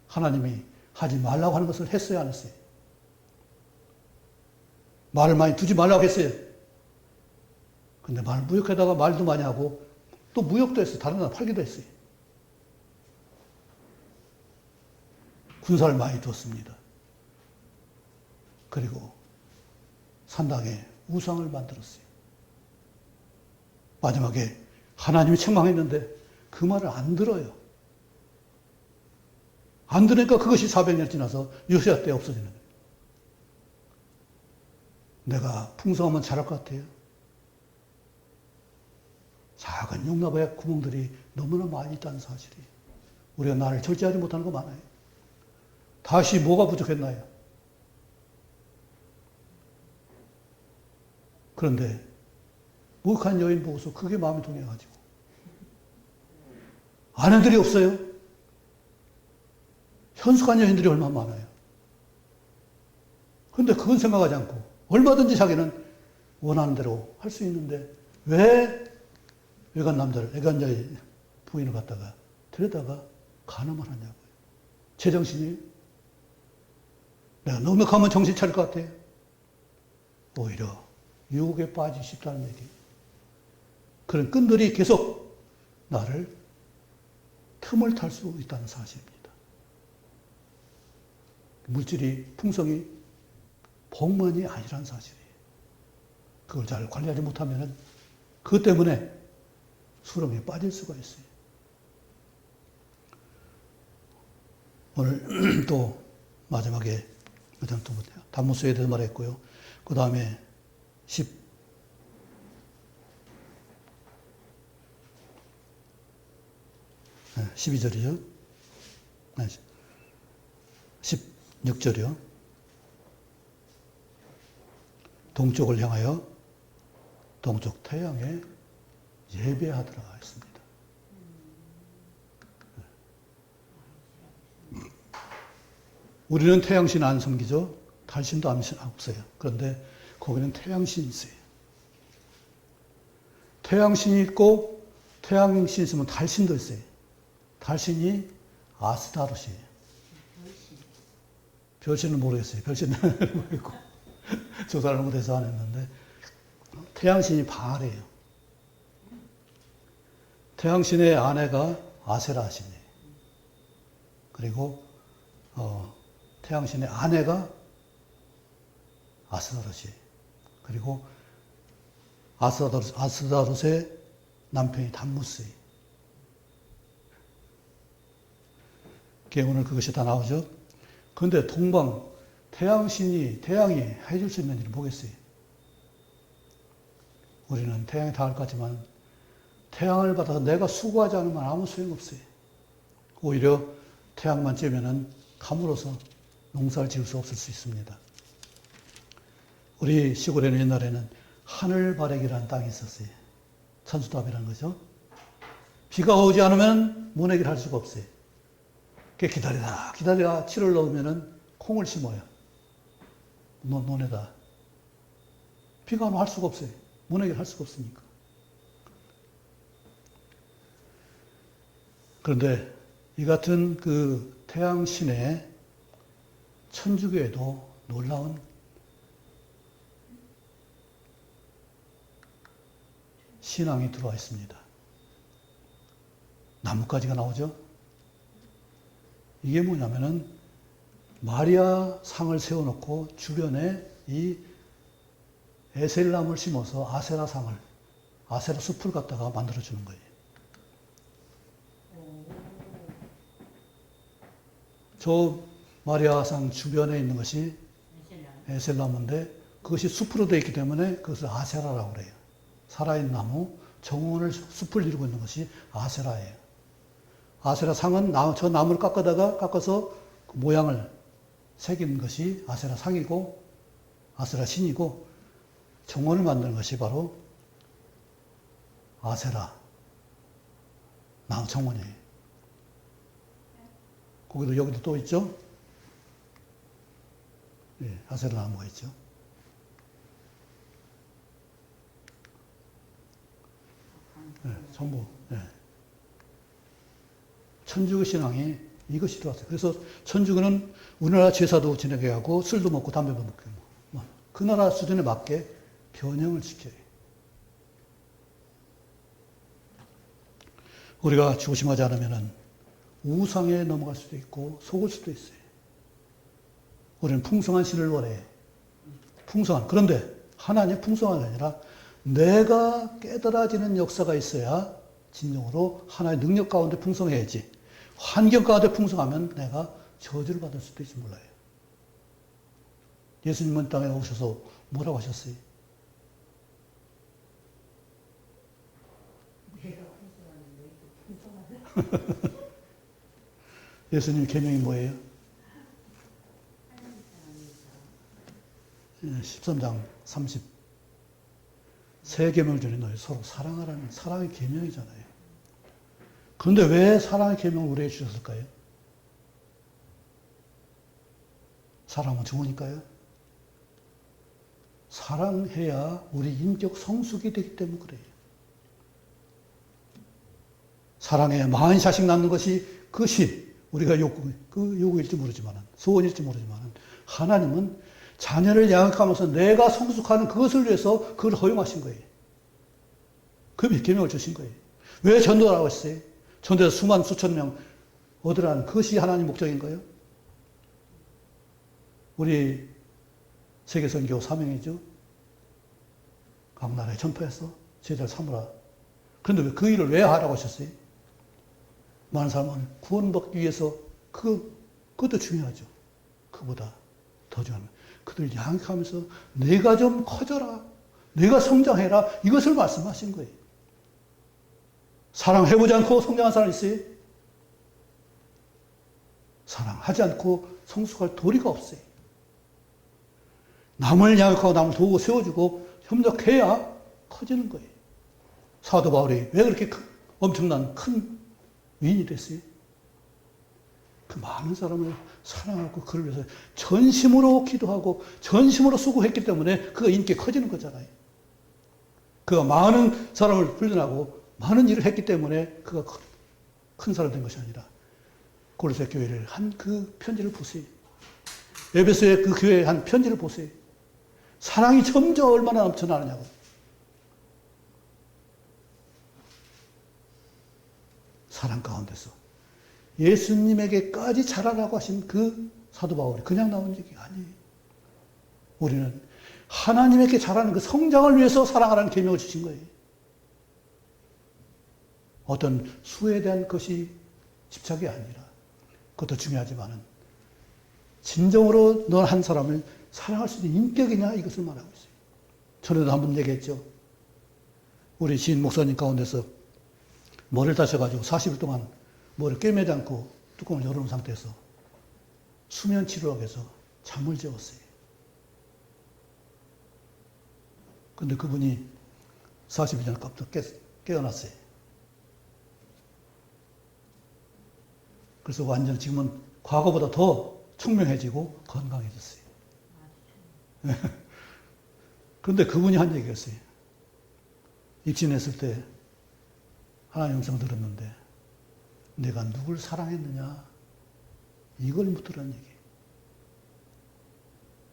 하나님이 하지 말라고 하는 것을 했어야 안 했어요? 말을 많이 두지 말라고 했어요. 근데 말 무역에다가 말도 많이 하고 또 무역도 했어요. 다른 나라 팔기도 했어요. 군사를 많이 두었습니다. 그리고 산당에 우상을 만들었어요. 마지막에 하나님이 책망했는데 그 말을 안 들어요. 안 들으니까 그것이 400년 지나서 요시야 때 없어지는 거예요. 내가 풍성하면 잘할 것 같아요. 작은 용납의 구멍들이 너무나 많이 있다는 사실이. 우리가 나를 절제하지 못하는 거 많아요. 다시 뭐가 부족했나요? 그런데 무익한 여인 보고서 그게 마음에 동해가지고 아내들이 없어요. 현숙한 여인들이 얼마나 많아요. 그런데 그건 생각하지 않고 얼마든지 자기는 원하는 대로 할 수 있는데 왜 외간 남자를, 외간 여인 부인을 갖다가 데려다가 간음을 하냐고요. 제정신이에요? 내가 넉넉하면 정신 차릴 것 같아요. 오히려 유혹에 빠지기 쉽다는 얘기예요. 그런 끈들이 계속 나를 틈을 탈 수 있다는 사실입니다. 물질이 풍성이 복만이 아니라는 사실이에요. 그걸 잘 관리하지 못하면 그것 때문에 수렁에 빠질 수가 있어요. 오늘 또 마지막에 단무수에 대해서 말했고요. 그 다음에 12절이죠. 16절이요. 동쪽을 향하여 동쪽 태양에 예배하더라 했습니다. 우리는 태양신 안 섬기죠. 달신도 없어요. 그런데 거기는 태양신이 있어요. 태양신이 있고 태양신이 있으면 달신도 있어요. 달신이 아스타롯이에요. 별신은 모르겠어요. 별신은 모르겠고 조사를 못해서 안 했는데 태양신이 바알이에요. 태양신의 아내가 아세라신이에요. 그리고 태양신의 아내가 아스다롯이에요. 그리고 아스다롯의 남편이 담무스예요. 오늘 그것이 다 나오죠. 그런데 태양이 해줄 수 있는 일이 뭐겠어요? 우리는 태양이 다 할 것 같지만 태양을 받아서 내가 수고하지 않으면 아무 소용없어요. 오히려 태양만 쬐면은 감으로서 농사를 지을 수 없을 수 있습니다. 우리 시골에는 옛날에는 하늘바래기라는 땅이 있었어요. 천수답이라는 거죠. 비가 오지 않으면 모내기를 할 수가 없어요. 기다리다 7월 넣으면은 콩을 심어요. 논에다. 비가 오면 할 수가 없어요. 모내기를 할 수가 없으니까. 그런데 이 같은 그 태양신의 천주교에도 놀라운 신앙이 들어와 있습니다. 나뭇가지가 나오죠? 이게 뭐냐면은 마리아 상을 세워놓고 주변에 이 에셀나무를 심어서 아세라 숲을 갖다가 만들어주는 거예요. 저 마리아상 주변에 있는 것이 에셀나무인데 그것이 숲으로 되어 있기 때문에 그것을 아세라라고 그래요. 살아있는 나무, 정원을 숲을 이루고 있는 것이 아세라예요. 아세라 상은 저 나무를 깎아서 그 모양을 새긴 것이 아세라 상이고 아세라 신이고 정원을 만드는 것이 바로 아세라 나무 정원이에요. 거기도 여기도 또 있죠. 예, 아세라 나무가 있죠. 예, 전부. 예. 천주교 신앙이 이것이 들어왔어요. 그래서 천주교는 우리나라 제사도 지내게 하고 술도 먹고 담배도 먹고 그 나라 수준에 맞게 변형을 시켜요. 우리가 조심하지 않으면 우상에 넘어갈 수도 있고 속을 수도 있어요. 우리는 풍성한 신을 원해. 풍성한. 그런데 하나님 풍성한 게 아니라 내가 깨달아지는 역사가 있어야 진정으로 하나의 능력 가운데 풍성해야지. 환경 가운데 풍성하면 내가 저주를 받을 수도 있을지 몰라요. 예수님은 땅에 오셔서 뭐라고 하셨어요? 내가 풍성한데 풍성하다. 예수님 계명이 뭐예요? 13장 30. 세 계명 중에 너희 서로 사랑하라는 사랑의 계명이잖아요. 그런데 왜 사랑의 계명을 우리에게 주셨을까요? 사랑은 좋으니까요. 사랑해야 우리 인격 성숙이 되기 때문에 그래요. 사랑해야 많은 자식 낳는 것이 그것이 우리가 요구일지 모르지만 소원일지 모르지만 하나님은 자녀를 양육하면서 내가 성숙하는 그것을 위해서 그걸 허용하신 거예요. 그 계명을 주신 거예요. 왜 전도라고 했어요? 전도에서 수만 수천 명 얻으라는 그것이 하나님 목적인 거예요. 우리 세계선교 사명이죠. 각 나라에 전파해서 제자를 삼으라. 그런데 왜 그 일을 왜 하라고 하셨어요? 많은 사람은 구원받기 위해서 그것도 중요하죠. 그보다 더 중요한 그들 양육하면서 내가 좀 커져라. 내가 성장해라. 이것을 말씀하신 거예요. 사랑해보지 않고 성장한 사람 있어요? 사랑하지 않고 성숙할 도리가 없어요. 남을 양육하고 남을 도우고 세워주고 협력해야 커지는 거예요. 사도 바울이 왜 그렇게 엄청난 큰 위인이 됐어요? 그 많은 사람을 사랑하고 그를 위해서 전심으로 기도하고 전심으로 수고했기 때문에 그가 인기가 커지는 거잖아요. 그가 많은 사람을 훈련하고 많은 일을 했기 때문에 그가 큰 사람 된 것이 아니라 골로새 교회를 한 그 편지를 보세요. 에베소의 그 교회에 한 편지를 보세요. 사랑이 점점 얼마나 넘쳐나느냐고. 사랑 가운데서 예수님에게까지 자라라고 하신 그 사도 바울이 그냥 나온 얘기가 아니에요. 우리는 하나님에게 자라는 그 성장을 위해서 사랑하라는 계명을 주신 거예요. 어떤 수에 대한 것이 집착이 아니라 그것도 중요하지만은 진정으로 너 한 사람을 사랑할 수 있는 인격이냐 이것을 말하고 있어요. 전에도 한번 얘기했죠. 우리 시인 목사님 가운데서 머리를 다쳐가지고 40일 동안 머리를 꿰매지 않고 뚜껑을 열어놓은 상태에서 수면 치료하기 위해서 잠을 재웠어요. 근데 그분이 40일 전에 깜짝 깨어났어요. 그래서 완전 지금은 과거보다 더 청명해지고 건강해졌어요. 그런데 그분이 한 얘기였어요. 입신했을 때 하나님 음성 들었는데 내가 누굴 사랑했느냐 이걸 묻더란 얘기예요.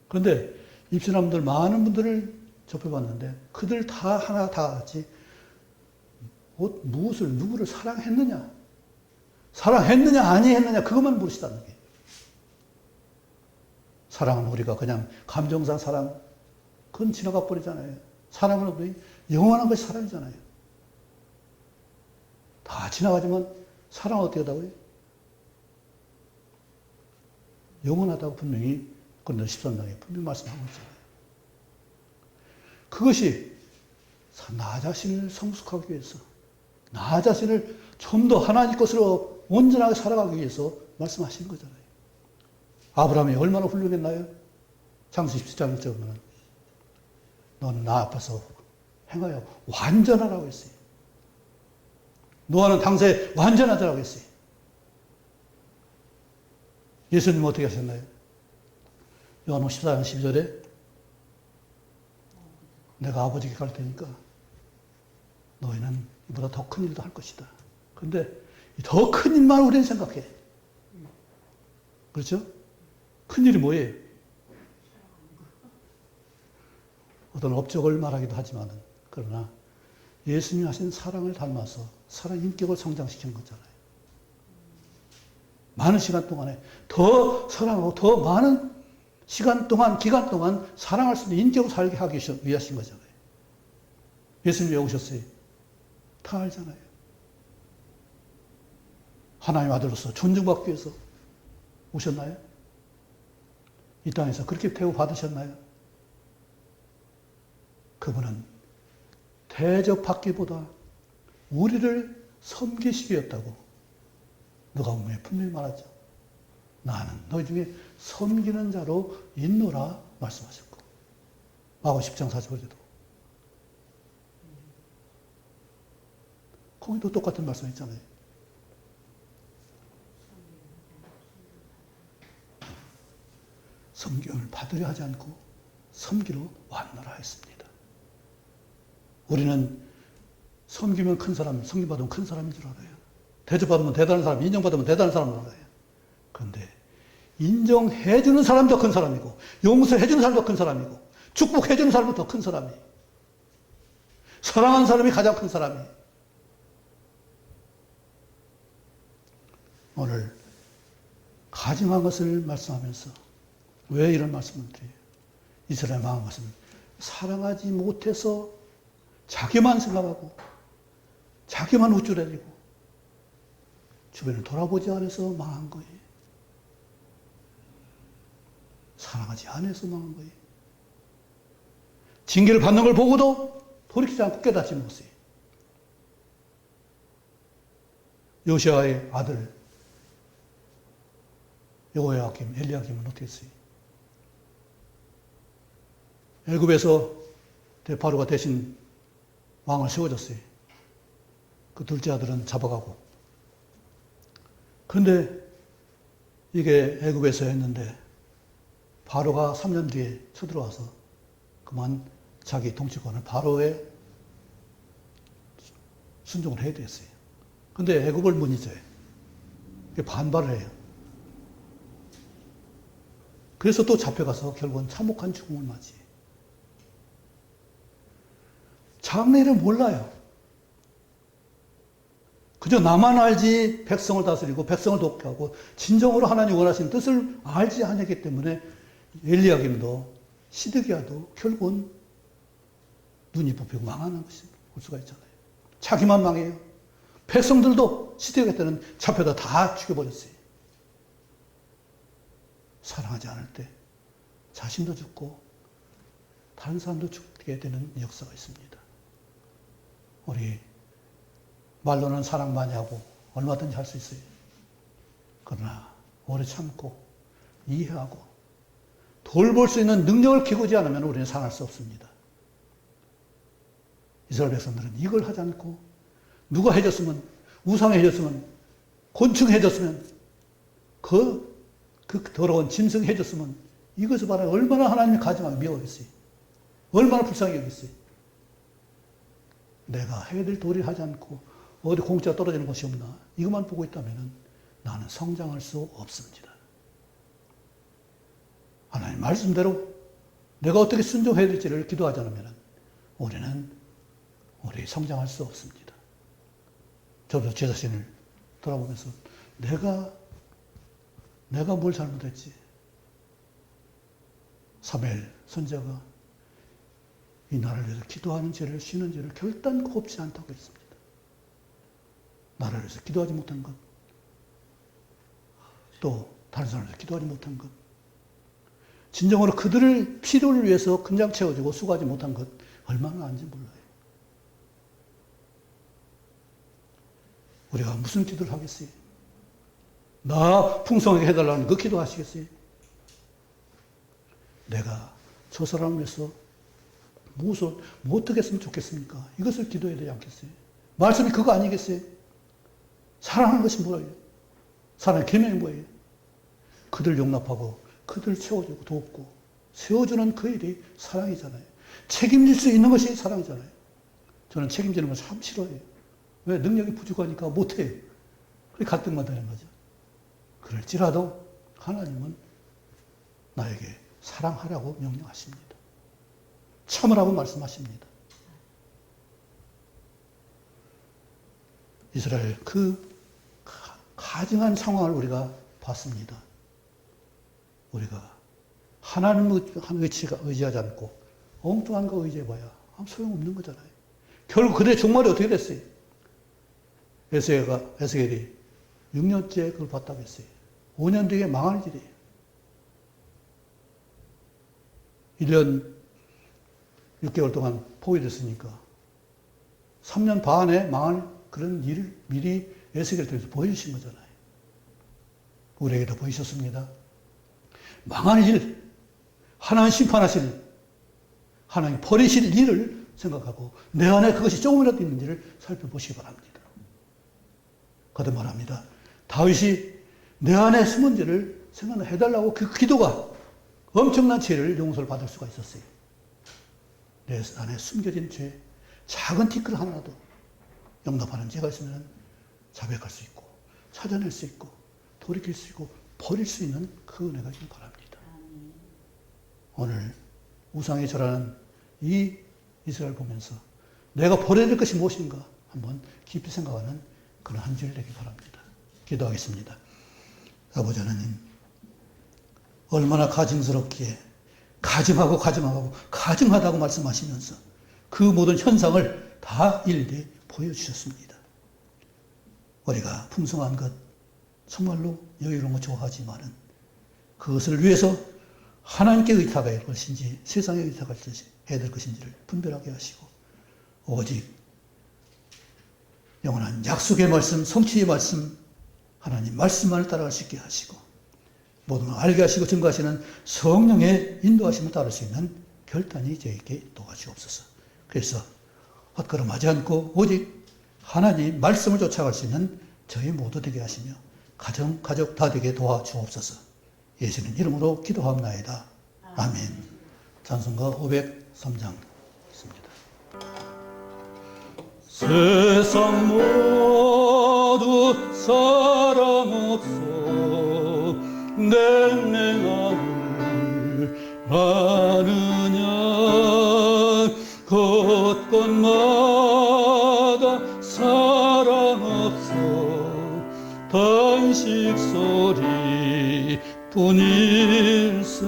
그런데 입신한 분들 많은 분들을 접해봤는데 그들 다 하나 다 같이 무엇을 누구를 사랑했느냐 사랑했느냐 아니했느냐 그것만 물으시다는 게 사랑은 우리가 그냥 감정상 사랑 그건 지나가 버리잖아요. 사랑은 우리 영원한 것이 사랑이잖아요. 다 지나가지만 사랑은 어떻게 하다고요? 영원하다고 분명히 그런데 13장에 분명히 말씀하고 있잖아요. 그것이 나 자신을 성숙하기 위해서 나 자신을 좀 더 하나님 것으로 온전하게 살아가기 위해서 말씀하신 거잖아요. 아브라함이 얼마나 훌륭했나요? 창세기 17장 1절은 너는 나 앞에서 행하여 완전하라고 했어요. 노아는 당시에 완전하다고 했어요. 예수님은 어떻게 하셨나요? 요한복음 14장 12절에 내가 아버지께 갈 테니까 너희는 이보다 더 큰 일도 할 것이다. 그런데 더 큰 일만 우리는 생각해. 그렇죠? 큰 일이 뭐예요? 어떤 업적을 말하기도 하지만 그러나 예수님이 하신 사랑을 닮아서 사랑 인격을 성장시킨 거잖아요. 많은 시간 동안에 더 사랑하고 더 많은 기간 동안 사랑할 수 있는 인격을 살게 하기 위하신 거잖아요. 예수님이 왜 오셨어요? 다 알잖아요. 하나님 아들로서 존중받기 위해서 오셨나요? 이 땅에서 그렇게 대우받으셨나요? 그분은 대접받기보다 우리를 섬기시기 위했다고 누가복음에 분명히 말하죠. 나는 너희 중에 섬기는 자로 있노라 말씀하셨고 마가복음 10장 45절에도 거기도 똑같은 말씀 있잖아요. 섬김을 받으려 하지 않고 섬기러 왔노라 했습니다. 우리는 섬기면 큰 사람, 섬김받으면 큰 사람인 줄 알아요. 대접받으면 대단한 사람, 인정받으면 대단한 사람인 줄 알아요. 그런데 인정해주는 사람도 큰 사람이고 용서해주는 사람도 큰 사람이고 축복해주는 사람도 더 큰 사람이에요. 사랑하는 사람이 가장 큰 사람이에요. 오늘 가증한 것을 말씀하면서 왜 이런 말씀을 드려요? 이스라엘 망한 것은 사랑하지 못해서 자기만 생각하고 자기만 우쭐해지고 주변을 돌아보지 않아서 망한 거예요. 사랑하지 않아서 망한 거예요. 징계를 받는 걸 보고도 돌이키지 않고 깨닫지 못했어요. 요시아의 아들 여호야김, 엘리야김은 어떻게 했어요? 애굽에서 바로가 대신 왕을 세워줬어요. 그 둘째 아들은 잡아가고. 그런데 이게 애굽에서 했는데 바로가 3년 뒤에 쳐들어와서 그만 자기 통치권을 바로에 순종을 해야 됐어요. 그런데 애굽을 못 잊어요. 반발을 해요. 그래서 또 잡혀가서 결국은 참혹한 죽음을 맞이해요. 장래를 몰라요. 그저 나만 알지 백성을 다스리고 백성을 돕게 하고 진정으로 하나님 원하시는 뜻을 알지 않았기 때문에 엘리야김도 시드기야도 결국은 눈이 뽑히고 망하는 것을 볼 수가 있잖아요. 자기만 망해요. 백성들도 시드기야 때는 잡혀다 다 죽여버렸어요. 사랑하지 않을 때 자신도 죽고 다른 사람도 죽게 되는 역사가 있습니다. 우리 말로는 사랑 많이 하고 얼마든지 할 수 있어요. 그러나 오래 참고 이해하고 돌볼 수 있는 능력을 기르지 않으면 우리는 사랑할 수 없습니다. 이스라엘 백성들은 이걸 하지 않고 누가 해줬으면 우상 해줬으면 곤충 해줬으면 그 더러운 짐승 해줬으면 이것을 봐라 얼마나 하나님이 가증하게 미워했어요. 얼마나 불쌍히 여겼어요. 내가 해야 될 도리를 하지 않고 어디 공짜가 떨어지는 것이 없나 이것만 보고 있다면 나는 성장할 수 없습니다. 하나님 말씀대로 내가 어떻게 순종해야 될지를 기도하지 않으면 우리 성장할 수 없습니다. 저도 제 자신을 돌아보면서 내가 뭘 잘못했지? 사무엘 선지자가 이 나라를 위해서 기도하는 죄를 쉬는 죄를 결단코 없지 않다고 했습니다. 나라를 위해서 기도하지 못한 것, 또 다른 사람을 위해서 기도하지 못한 것, 진정으로 그들을 필요를 위해서 근장 채워주고 수고하지 못한 것 얼마나 안지 몰라요. 우리가 무슨 기도를 하겠어요? 나 풍성하게 해달라는 그 기도 하시겠어요? 내가 저 사람을 위해서 뭐 어떻게 했으면 좋겠습니까? 이것을 기도해야 되지 않겠어요? 말씀이 그거 아니겠어요? 사랑하는 것이 뭐예요? 사랑의 계명이 뭐예요? 그들 용납하고 그들 채워주고 돕고 세워주는 그 일이 사랑이잖아요. 책임질 수 있는 것이 사랑이잖아요. 저는 책임지는 걸 참 싫어해요. 왜? 능력이 부족하니까 못해요. 그래 갈등만 되는 거죠. 그럴지라도 하나님은 나에게 사랑하라고 명령하십니다. 참으라고 말씀하십니다. 이스라엘 그 가증한 상황을 우리가 봤습니다. 우리가 하나님을 의지하지 않고 엉뚱한 거 의지해봐야 아무 소용없는 거잖아요. 결국 그들의 종말이 어떻게 됐어요? 에스겔이 6년째 그걸 봤다고 했어요. 5년 뒤에 망할 일이에요. 1년 6개월 동안 포위됐으니까 3년 반에 망할 그런 일을 미리 에스겔을 통해서 보여주신 거잖아요. 우리에게도 보이셨습니다. 망할 일, 하나님 심판하실 일, 하나님 버리실 일을 생각하고 내 안에 그것이 조금이라도 있는지를 살펴보시기 바랍니다. 거듭 말합니다. 다윗이 내 안에 숨은지를 생각해달라고 그 기도가 엄청난 죄를 용서를 받을 수가 있었어요. 내 안에 숨겨진 죄, 작은 티끌 하나라도 용납하는 죄가 있으면 자백할 수 있고 찾아낼 수 있고 돌이킬 수 있고 버릴 수 있는 그 은혜가 있길 바랍니다. 오늘 우상에 절하는 이 이스라엘 보면서 내가 버려야 될 것이 무엇인가 한번 깊이 생각하는 그런 한 주일 되길 바랍니다. 기도하겠습니다. 아버지 하나님, 얼마나 가증스럽기에 가증하다고 말씀하시면서 그 모든 현상을 다 일일이 보여주셨습니다. 우리가 풍성한 것, 정말로 여유로운 것 좋아하지만은 그것을 위해서 하나님께 의탁할 것인지 세상에 의탁할 것인지 해야 될 것인지를 분별하게 하시고 오직 영원한 약속의 말씀, 성취의 말씀, 하나님 말씀만을 따라갈 수 있게 하시고 모든 걸 알게 하시고 증거하시는 성령의 인도하심을 따를 수 있는 결단이 저에게 도와주옵소서. 그래서 헛걸음하지 않고 오직 하나님 말씀을 쫓아갈 수 있는 저희 모두 되게 하시며 가족 다 되게 도와주옵소서. 예수님 이름으로 기도하옵나이다. 아멘. 찬송가 503장 있습니다. 세상 모두 사랑 없어 냉랭함을 아느냐 곳곳마다 사랑 없어 단식 소리 뿐일세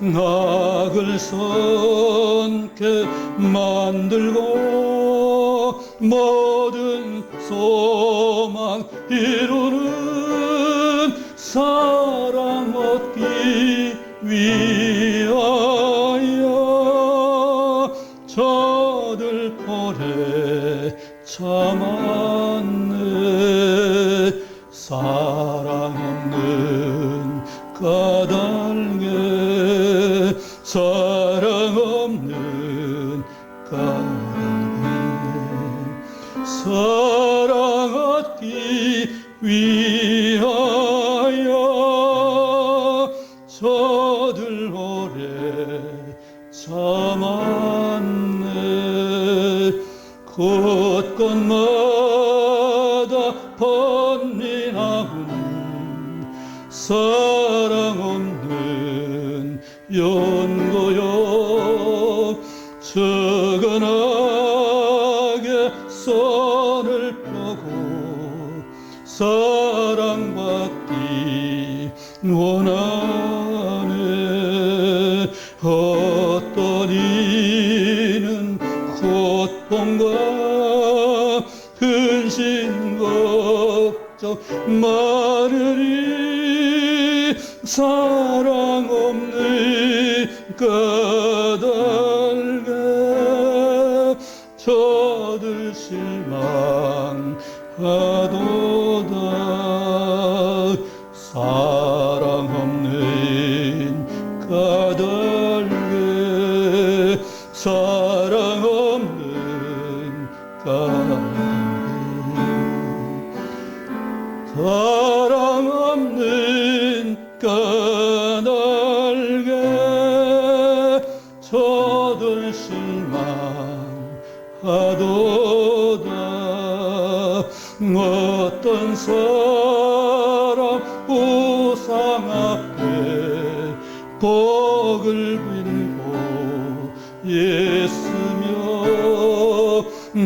악을 선케 만들고 모든 소망 이루는 사랑 얻기 위하여 저들 오래 참았네. 사랑 없는 까닭에 사랑 없는 까닭에 사랑 얻기 위하여 저들 오래 참았네. 곳곳마다 번민하군 사랑 없는 연고요 저건하게 손을 펴고 사랑받기 원하네. 헛떠리는 고통과 근심 걱정 많으니 사랑 없는 까닭에 저들 실망하도다. 사랑 없는 까닭에 사랑 없는 까닭에 사랑 없는 어떤 사람 우상 앞에 복을 빌고 예수며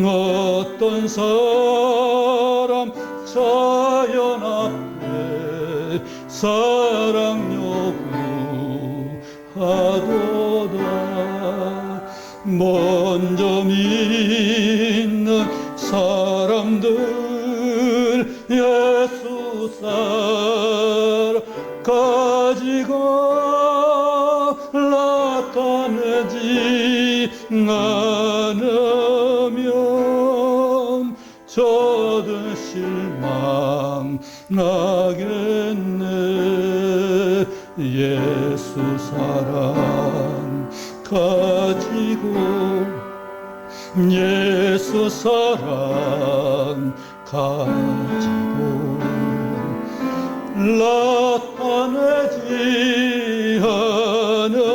어떤 사람 자연 앞에 사랑 요구하도다. 먼저 믿는 사람들 예수 사랑 가지고 나타내지 않으면 저들 실망하겠네. 예수 사랑 가지고 예수 사랑 가지고 나타내지 않으면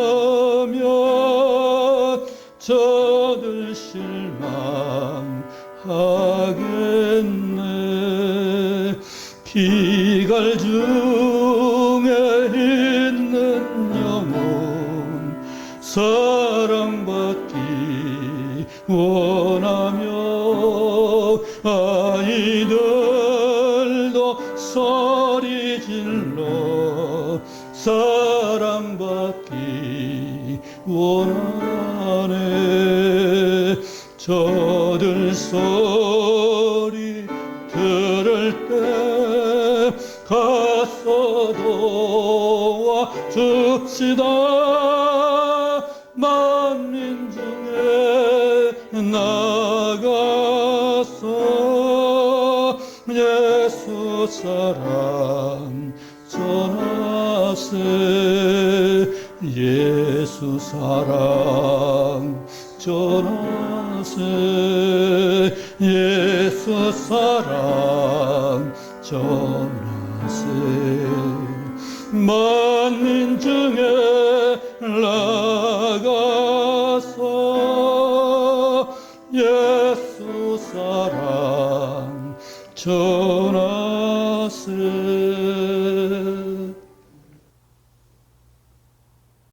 저들 실망하겠네. 피갈 중에 있는 영혼 사랑받기 원하며 아이들도 소리 질러 사랑받기 원하네. 저들 소리 들을 때 가서 도와줍시다. 만민 중에 나가서 예수 사랑 전하세. 예수 사랑 전하세. 예수 사랑 전하세. 만민 중에 나가서 예수 사랑 전하세.